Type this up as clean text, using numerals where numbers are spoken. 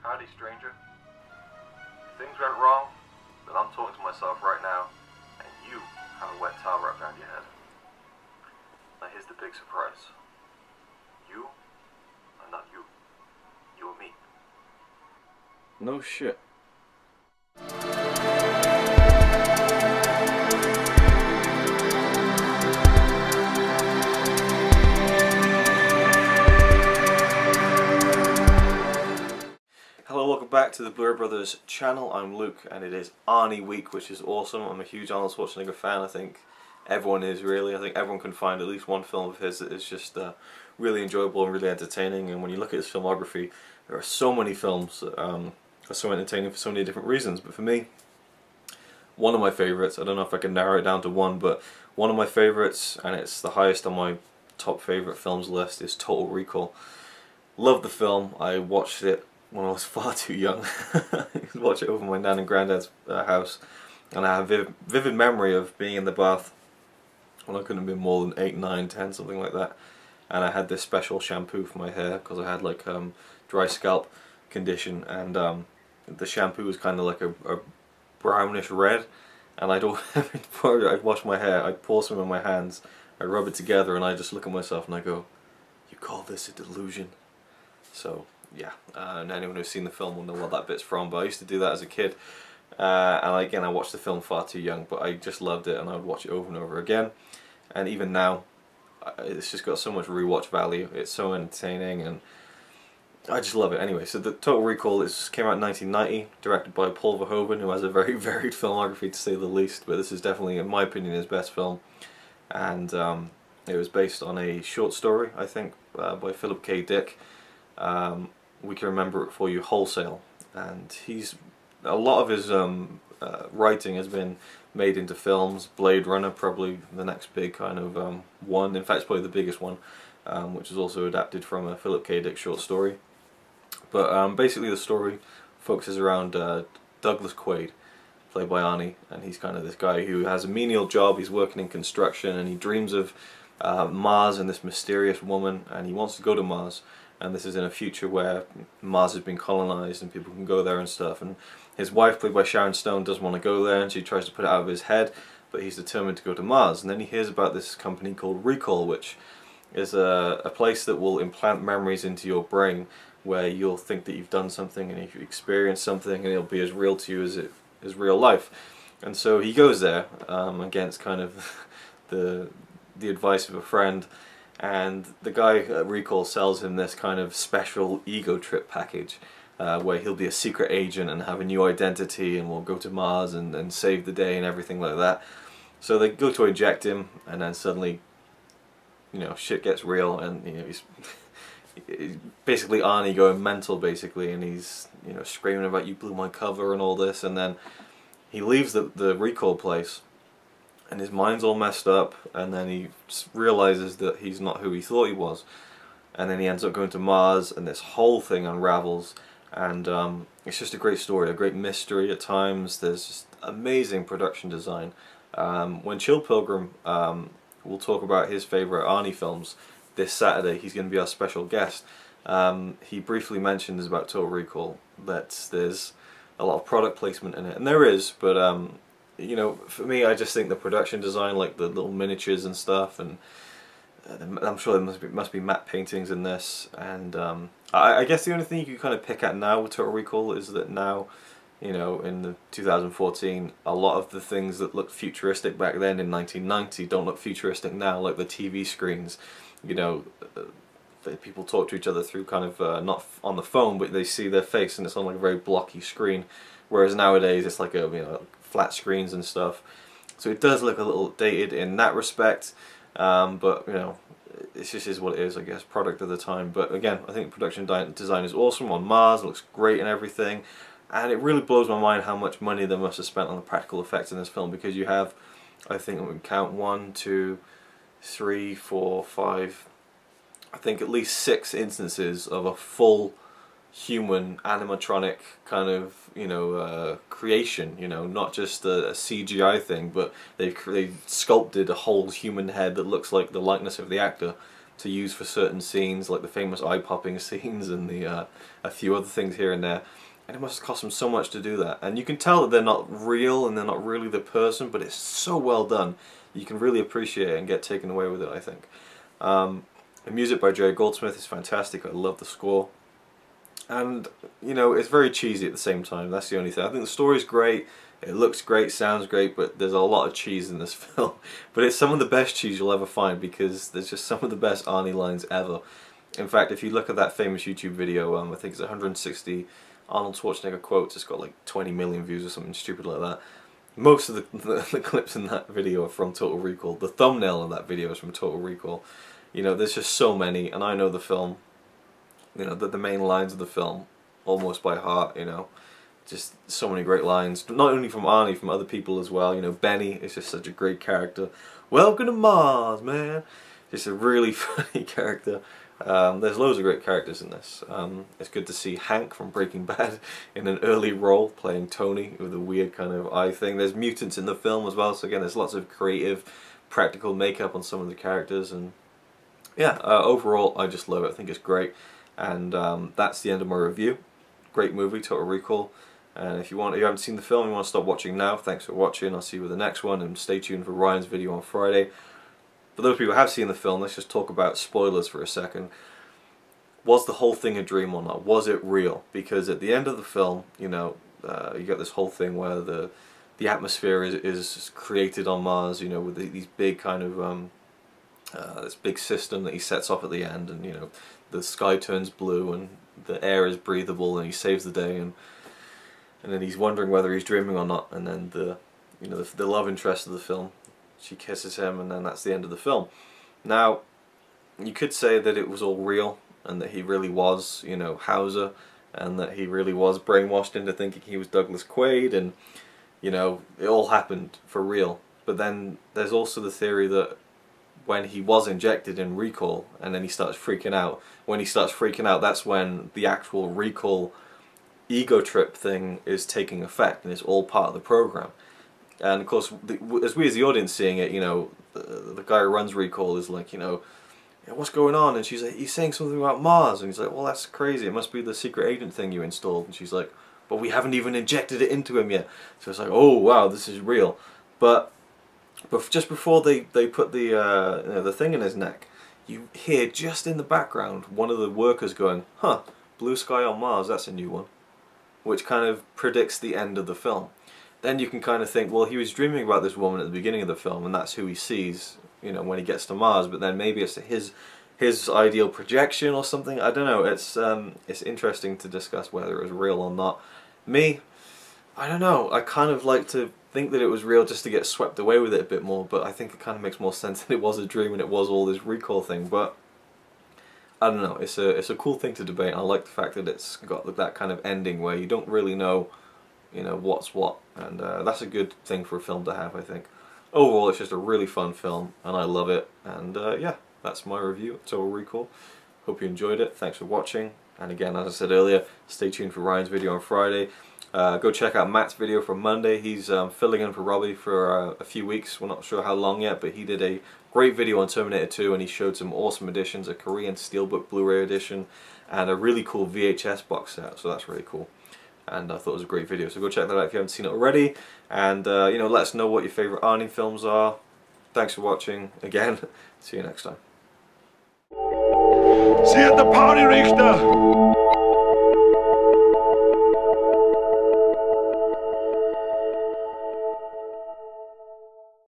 Howdy, stranger. If things went wrong, then I'm talking to myself right now, and you have a wet towel wrapped around your head. Now here's the big surprise. You are not you. You are me. No shit. Hello, welcome back to the Blu-ray Brothers channel. I'm Luke and it is Arnie week, which is awesome. I'm a huge Arnold Schwarzenegger fan. I think everyone is, really. I think everyone can find at least one film of his that is just really enjoyable and really entertaining. And when you look at his filmography, there are so many films that are so entertaining for so many different reasons. But for me, one of my favourites, I don't know if I can narrow it down to one, but one of my favourites, and it's the highest on my top favourite films list, is Total Recall. Love the film. I watched it when I was far too young. I used to watch it over my nan and granddad's house, and I have vivid memory of being in the bath when I couldn't have been more than 8, 9, 10, something like that, and I had this special shampoo for my hair because I had like dry scalp condition, and the shampoo was kind of like a brownish red, and before I'd wash my hair, I'd pour some in my hands, I'd rub it together, and I'd just look at myself and I go, "You call this a delusion?" So yeah, and anyone who's seen the film will know what that bit's from, but I used to do that as a kid, and again I watched the film far too young, but I just loved it and I would watch it over and over again, and even now it's just got so much rewatch value. It's so entertaining and I just love it. Anyway, so the Total Recall came out in 1990, directed by Paul Verhoeven, who has a very varied filmography to say the least, but this is definitely, in my opinion, his best film, and it was based on a short story, I think, by Philip K. Dick. We Can Remember It For You Wholesale, and a lot of his writing has been made into films. Blade Runner, probably the next big kind of one, in fact it's probably the biggest one, which is also adapted from a Philip K. Dick short story. But basically the story focuses around Douglas Quaid, played by Arnie, and he's kind of this guy who has a menial job. He's working in construction and he dreams of Mars and this mysterious woman, and he wants to go to Mars. And this is in a future where Mars has been colonized and people can go there and stuff. And his wife, played by Sharon Stone, doesn't want to go there, and she tries to put it out of his head, but he's determined to go to Mars. And then he hears about this company called Recall, which is a place that will implant memories into your brain, where you'll think that you've done something and you've experienced something, and it'll be as real to you as real life. And so he goes there against kind of the advice of a friend. And the guy at Recall sells him this kind of special ego trip package where he'll be a secret agent and have a new identity and will go to Mars and save the day and everything like that. So they go to eject him, and then suddenly, you know, shit gets real, and you know he's basically Arnie going mental basically, and he's, you know, screaming about "you blew my cover" and all this, and then he leaves the Recall place. And his mind's all messed up, and then he realizes that he's not who he thought he was, and then he ends up going to Mars, and this whole thing unravels, and it's just a great story, a great mystery at times. There's just amazing production design. When Chill Pilgrim will talk about his favourite Arnie films this Saturday, he's going to be our special guest. He briefly mentions about Total Recall that there's a lot of product placement in it, and there is, but you know, for me, I just think the production design, like the little miniatures and stuff, and I'm sure there must be matte paintings in this, and I guess the only thing you can kind of pick at now with Total Recall is that now, you know, in the 2014, a lot of the things that looked futuristic back then in 1990 don't look futuristic now, like the TV screens. You know, people talk to each other through kind of, not on the phone, but they see their face and it's on like a very blocky screen, whereas nowadays it's like a, you know, flat screens and stuff. So it does look a little dated in that respect, but you know, it just is what it is, I guess, product of the time. But again, I think production design is awesome on Mars, it looks great and everything, and it really blows my mind how much money they must have spent on the practical effects in this film, because you have, I think we can count 1, 2, 3, 4, 5, I think at least 6 instances of a full human animatronic kind of, you know, creation, you know, not just a CGI thing, but they've sculpted a whole human head that looks like the likeness of the actor to use for certain scenes, like the famous eye-popping scenes and the a few other things here and there. And it must have cost them so much to do that. And you can tell that they're not real and they're not really the person, but it's so well done. You can really appreciate it and get taken away with it, I think. The music by Jerry Goldsmith is fantastic. I love the score. And, you know, it's very cheesy at the same time. That's the only thing. I think the story's great. It looks great, sounds great, but there's a lot of cheese in this film. But it's some of the best cheese you'll ever find, because there's just some of the best Arnie lines ever. In fact, if you look at that famous YouTube video, I think it's 160 Arnold Schwarzenegger quotes, it's got like 20 million views or something stupid like that. Most of the clips in that video are from Total Recall. The thumbnail of that video is from Total Recall. You know, there's just so many, and I know the film, you know, the main lines of the film almost by heart, you know. Just so many great lines, not only from Arnie, from other people as well. You know, Benny is just such a great character. Welcome to Mars, man. Just a really funny character. There's loads of great characters in this. It's good to see Hank from Breaking Bad in an early role, playing Tony with a weird kind of eye thing. There's mutants in the film as well, so again, there's lots of creative, practical makeup on some of the characters, and yeah, overall, I just love it. I think it's great, and that's the end of my review. Great movie, Total Recall. And if you haven't seen the film, you want to stop watching now, thanks for watching. I'll see you with the next one, and stay tuned for Ryan's video on Friday. For those people who have seen the film, let's just talk about spoilers for a second. Was the whole thing a dream or not? Was it real? Because at the end of the film, you know, you got this whole thing where the atmosphere is created on Mars, you know, with these big kind of this big system that he sets off at the end, and you know, the sky turns blue and the air is breathable, and he saves the day, and then he's wondering whether he's dreaming or not, and then the love interest of the film, she kisses him, and then that's the end of the film. Now, you could say that it was all real, and that he really was, you know, Hauser, and that he really was brainwashed into thinking he was Douglas Quaid, and, you know, it all happened for real. But then there's also the theory that when he was injected in Recall, and then he starts freaking out, when he starts freaking out, that's when the actual Recall ego trip thing is taking effect, and it's all part of the program. And of course, as we as the audience seeing it, you know, the guy who runs Recall is like, you know, what's going on? And she's like, he's saying something about Mars, and he's like, well, that's crazy, it must be the secret agent thing you installed. And she's like, but we haven't even injected it into him yet. So it's like, oh wow, this is real. But just before they put the you know, the thing in his neck, you hear just in the background one of the workers going, huh, blue sky on Mars, that's a new one, which kind of predicts the end of the film. Then you can kind of think, well, he was dreaming about this woman at the beginning of the film, and that's who he sees, you know, when he gets to Mars. But then maybe it's his ideal projection or something. I don't know. It's interesting to discuss whether it was real or not. Me, I don't know. I kind of like to think that it was real just to get swept away with it a bit more. But I think it kind of makes more sense that it was a dream and it was all this Recall thing. But I don't know. It's a cool thing to debate. And I like the fact that it's got that kind of ending where you don't really know, you know, what's what, and that's a good thing for a film to have, I think. Overall, it's just a really fun film, and I love it, and yeah, that's my review of Total Recall. Hope you enjoyed it, thanks for watching, and again, as I said earlier, stay tuned for Ryan's video on Friday. Go check out Matt's video from Monday. He's filling in for Robbie for a few weeks, we're not sure how long yet, but he did a great video on Terminator 2, and he showed some awesome editions, a Korean Steelbook Blu-ray edition, and a really cool VHS box set, so that's really cool. And I thought it was a great video, so go check that out if you haven't seen it already, and you know, let us know what your favourite Arnie films are. Thanks for watching again. See you next time. See you at the party, Richter!